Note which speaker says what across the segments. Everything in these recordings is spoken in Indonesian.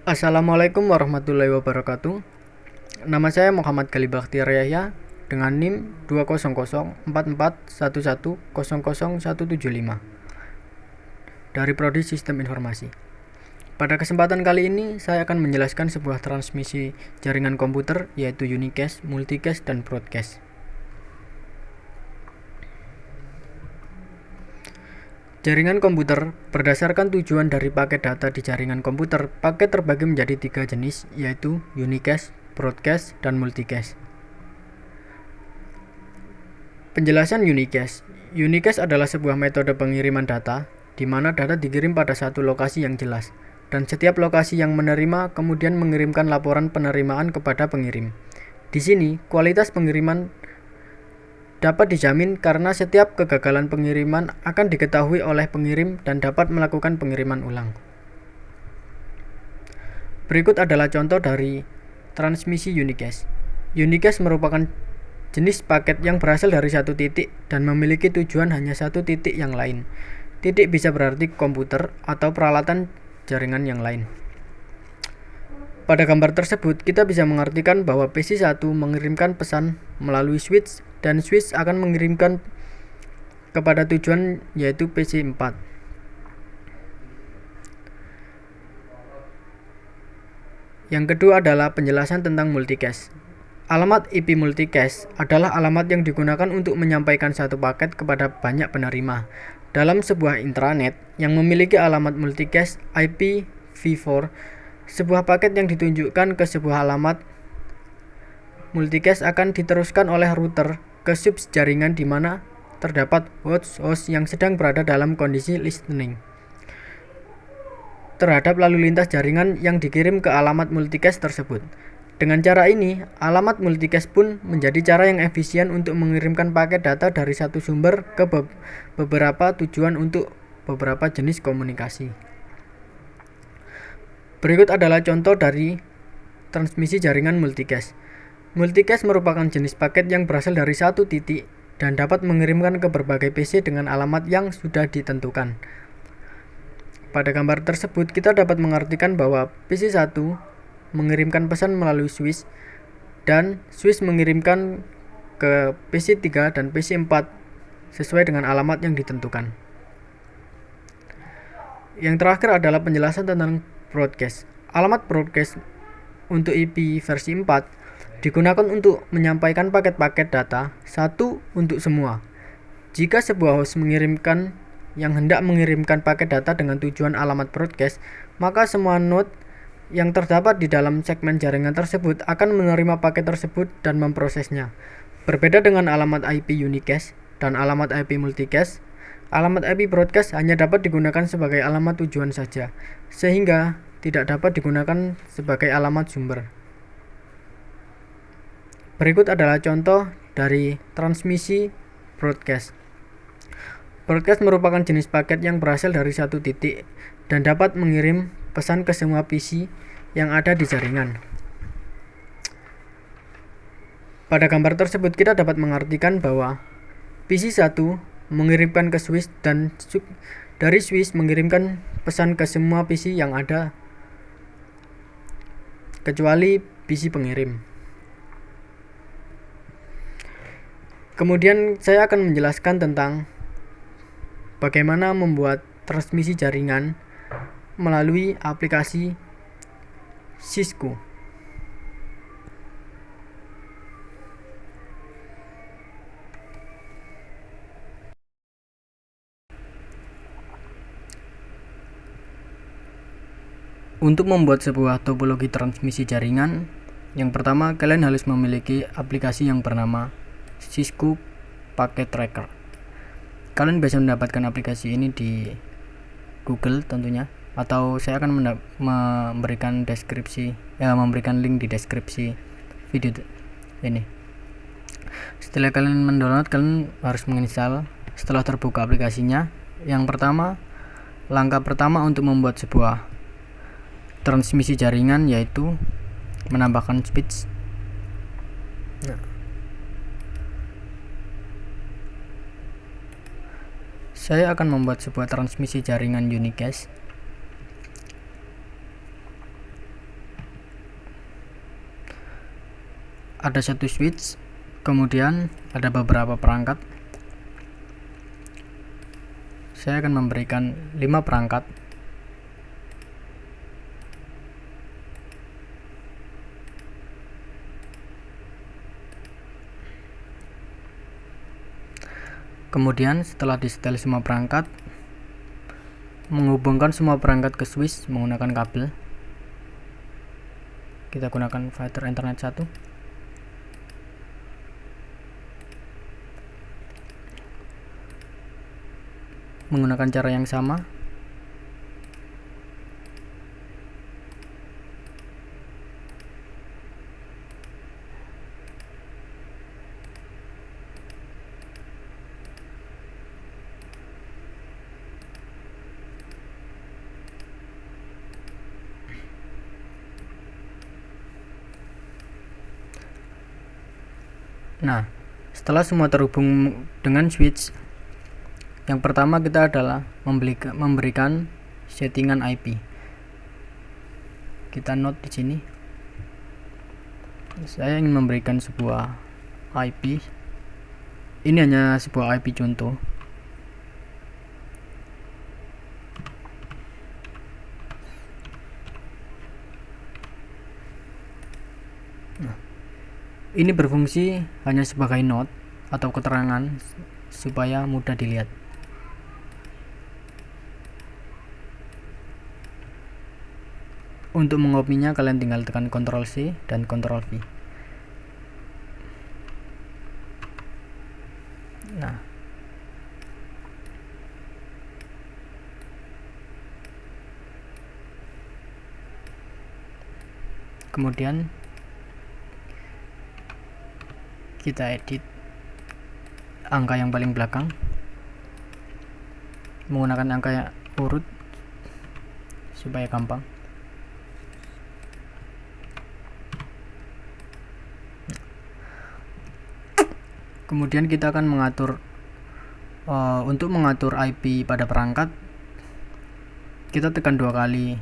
Speaker 1: Assalamualaikum warahmatullahi wabarakatuh. Nama saya Muhammad Gali Bakhtiar Yahya dengan NIM 200441111000175 dari Prodi Sistem Informasi. Pada kesempatan kali ini saya akan menjelaskan sebuah transmisi jaringan komputer yaitu unicast, multicast, dan broadcast. Jaringan komputer berdasarkan tujuan dari paket data di jaringan komputer, paket terbagi menjadi 3 jenis, yaitu unicast, broadcast, dan multicast. Penjelasan unicast. Unicast adalah sebuah metode pengiriman data, di mana data dikirim pada satu lokasi yang jelas, dan setiap lokasi yang menerima kemudian mengirimkan laporan penerimaan kepada pengirim. Di sini, kualitas pengiriman dapat dijamin karena setiap kegagalan pengiriman akan diketahui oleh pengirim dan dapat melakukan pengiriman ulang. Berikut adalah contoh dari transmisi unicast. Unicast merupakan jenis paket yang berasal dari satu titik dan memiliki tujuan hanya satu titik yang lain. Titik bisa berarti komputer atau peralatan jaringan yang lain. Pada gambar tersebut, kita bisa mengartikan bahwa PC1 mengirimkan pesan melalui switch dan switch akan mengirimkan kepada tujuan yaitu PC4. Yang kedua adalah penjelasan tentang multicast. Alamat IP multicast adalah alamat yang digunakan untuk menyampaikan satu paket kepada banyak penerima. Dalam sebuah intranet yang memiliki alamat multicast IPv4, sebuah paket yang ditunjukkan ke sebuah alamat multicast akan diteruskan oleh router ke subs jaringan di mana terdapat host yang sedang berada dalam kondisi listening terhadap lalu lintas jaringan yang dikirim ke alamat multicast tersebut. Dengan cara ini, alamat multicast pun menjadi cara yang efisien untuk mengirimkan paket data dari satu sumber ke beberapa tujuan untuk beberapa jenis komunikasi. Berikut adalah contoh dari transmisi jaringan multicast. Multicast merupakan jenis paket yang berasal dari satu titik dan dapat mengirimkan ke berbagai PC dengan alamat yang sudah ditentukan. Pada gambar tersebut, kita dapat mengartikan bahwa PC1 mengirimkan pesan melalui switch dan switch mengirimkan ke PC3 dan PC4 sesuai dengan alamat yang ditentukan. Yang terakhir adalah penjelasan tentang broadcast. Alamat broadcast untuk IP versi 4 digunakan untuk menyampaikan paket-paket data satu untuk semua. Jika sebuah host mengirimkan yang hendak mengirimkan paket data dengan tujuan alamat broadcast, maka semua node yang terdapat di dalam segmen jaringan tersebut akan menerima paket tersebut dan memprosesnya. Berbeda dengan alamat IP unicast dan alamat IP multicast, alamat IP broadcast hanya dapat digunakan sebagai alamat tujuan saja, sehingga tidak dapat digunakan sebagai alamat sumber. Berikut adalah contoh dari transmisi broadcast. Broadcast merupakan jenis paket yang berasal dari satu titik dan dapat mengirim pesan ke semua PC yang ada di jaringan. Pada gambar tersebut kita dapat mengartikan bahwa PC1 mengirimkan ke switch dan dari switch mengirimkan pesan ke semua PC yang ada kecuali PC pengirim. Kemudian saya akan menjelaskan tentang bagaimana membuat transmisi jaringan melalui aplikasi Cisco. Untuk membuat sebuah topologi transmisi jaringan, yang pertama kalian harus memiliki aplikasi yang bernama Cisco Packet Tracker. Kalian bisa mendapatkan aplikasi ini di Google tentunya, atau saya akan memberikan link di deskripsi video ini. Setelah kalian mendownload, kalian harus menginstal. Setelah terbuka aplikasinya, langkah pertama untuk membuat sebuah transmisi jaringan yaitu menambahkan switch. Saya akan membuat sebuah transmisi jaringan unicast. ada satu switch, kemudian ada beberapa perangkat. Saya akan memberikan 5 perangkat. Kemudian setelah disetel semua perangkat, menghubungkan semua perangkat ke switch menggunakan kabel. Kita gunakan fiber Ethernet 1. Menggunakan cara yang sama. Nah, setelah semua terhubung dengan switch, yang pertama kita adalah memberikan settingan IP. Kita note di sini. Saya ingin memberikan sebuah IP. Ini hanya sebuah IP contoh. Ini berfungsi hanya sebagai note atau keterangan supaya mudah dilihat. Untuk mengopinya kalian tinggal tekan Ctrl C dan Ctrl V. Nah, kemudian kita edit angka yang paling belakang menggunakan angka yang urut supaya gampang. Kemudian kita akan mengatur untuk mengatur IP pada perangkat, kita tekan 2 kali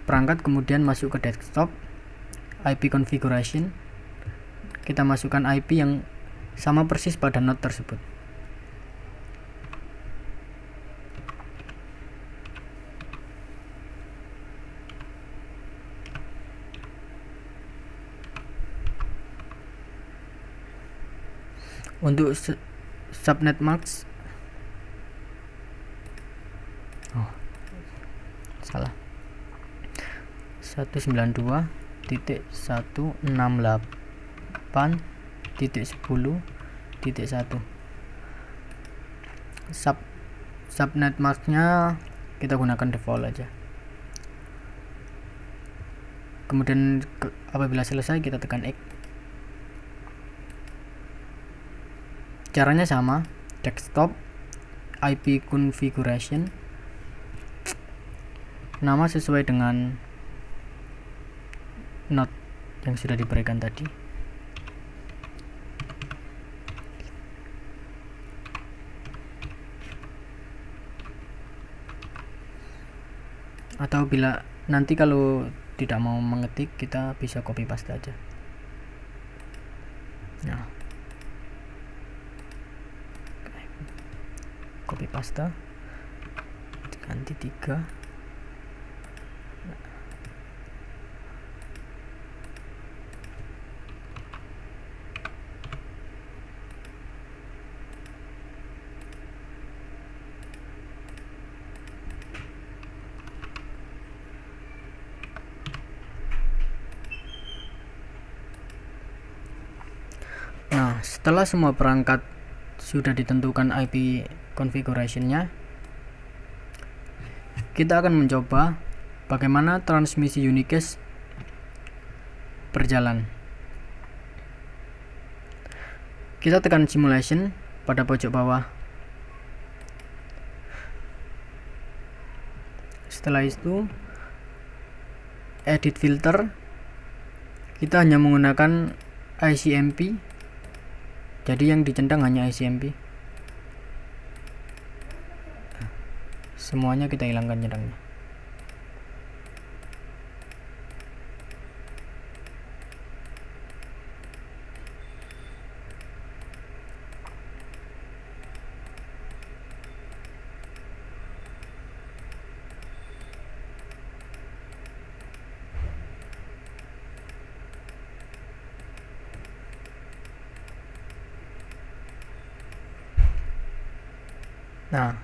Speaker 1: perangkat, kemudian masuk ke desktop, IP configuration. Kita masukkan IP yang sama persis pada node tersebut. Untuk subnet mask, salah, 192.168.10.1. Subnet masknya kita gunakan default aja. Kemudian apabila selesai kita tekan X. Caranya sama, desktop, IP configuration, nama sesuai dengan node yang sudah diberikan tadi. Atau bila nanti kalau tidak mau mengetik, kita bisa copy paste aja. Nah, copy paste, ganti 3. Nah, setelah semua perangkat sudah ditentukan IP configuration-nya, kita akan mencoba bagaimana transmisi Unicast berjalan. Kita tekan simulation pada pojok bawah. Setelah itu edit filter, kita hanya menggunakan ICMP, jadi yang dicentang hanya ICMP. Semuanya kita hilangkan centangnya. Nah,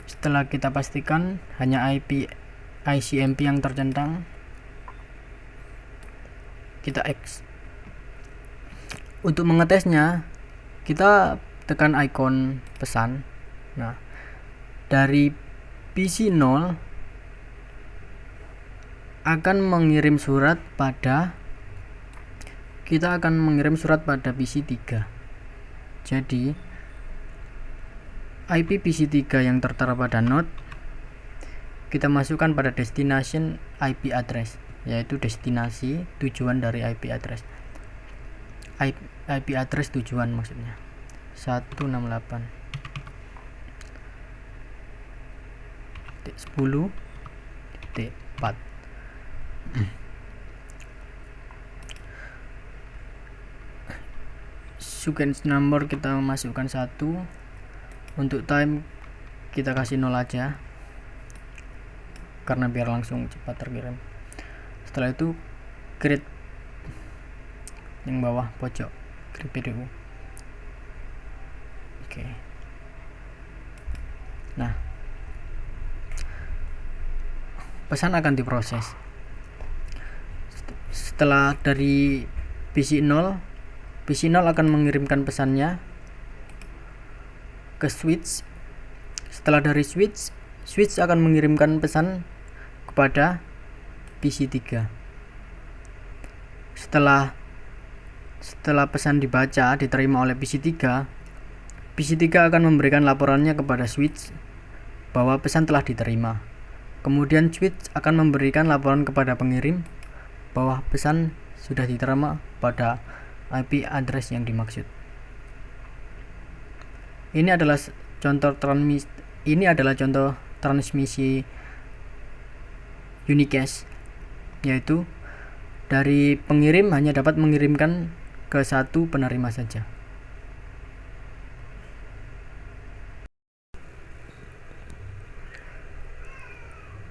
Speaker 1: setelah kita pastikan hanya IP ICMP yang tercentang, kita X. Untuk mengetesnya, kita tekan ikon pesan. Nah, dari PC 0 akan mengirim surat pada PC 3. Jadi IP PC 3 yang tertera pada node kita masukkan pada destination IP address, yaitu destinasi tujuan dari IP address. IP address tujuan maksudnya 168.10.4. Sequence number kita masukkan 1. Untuk time kita kasih 0 aja, karena biar langsung cepat terkirim. Setelah itu create yang bawah pojok, create PDU. Oke. Nah, pesan akan diproses. Setelah dari PC 0 akan mengirimkan pesannya ke switch. Setelah dari switch akan mengirimkan pesan kepada PC 3. Setelah pesan dibaca diterima oleh PC 3 akan memberikan laporannya kepada switch bahwa pesan telah diterima. Kemudian switch akan memberikan laporan kepada pengirim bahwa pesan sudah diterima pada IP address yang dimaksud. Ini adalah contoh transmisi unicast, yaitu dari pengirim hanya dapat mengirimkan ke satu penerima saja.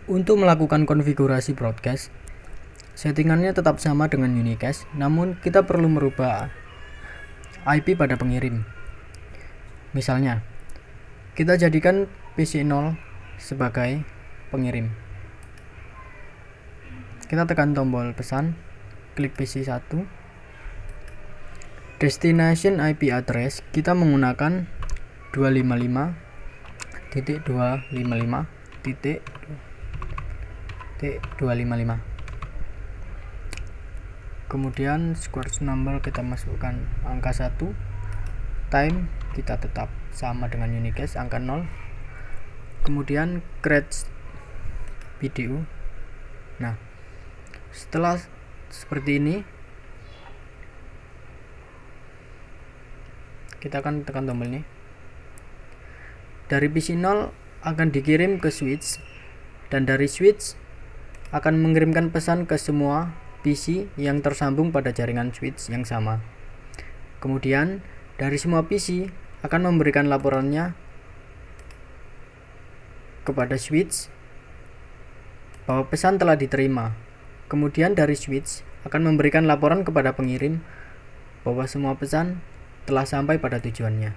Speaker 1: Untuk melakukan konfigurasi broadcast, settingannya tetap sama dengan unicast, namun kita perlu merubah IP pada pengirim. Misalnya, kita jadikan PC 0 sebagai pengirim. Kita tekan tombol pesan, klik PC 1. Destination IP address kita menggunakan 255.255.255. Kemudian sequence number kita masukkan angka 1. Time kita tetap sama dengan unicast, angka 0. Kemudian create PDU. Nah, setelah seperti ini, kita akan tekan tombol ini. Dari PC 0 akan dikirim ke switch, dan dari switch akan mengirimkan pesan ke semua PC yang tersambung pada jaringan switch yang sama. Kemudian dari semua PC akan memberikan laporannya kepada switch bahwa pesan telah diterima. Kemudian dari switch akan memberikan laporan kepada pengirim bahwa semua pesan telah sampai pada tujuannya.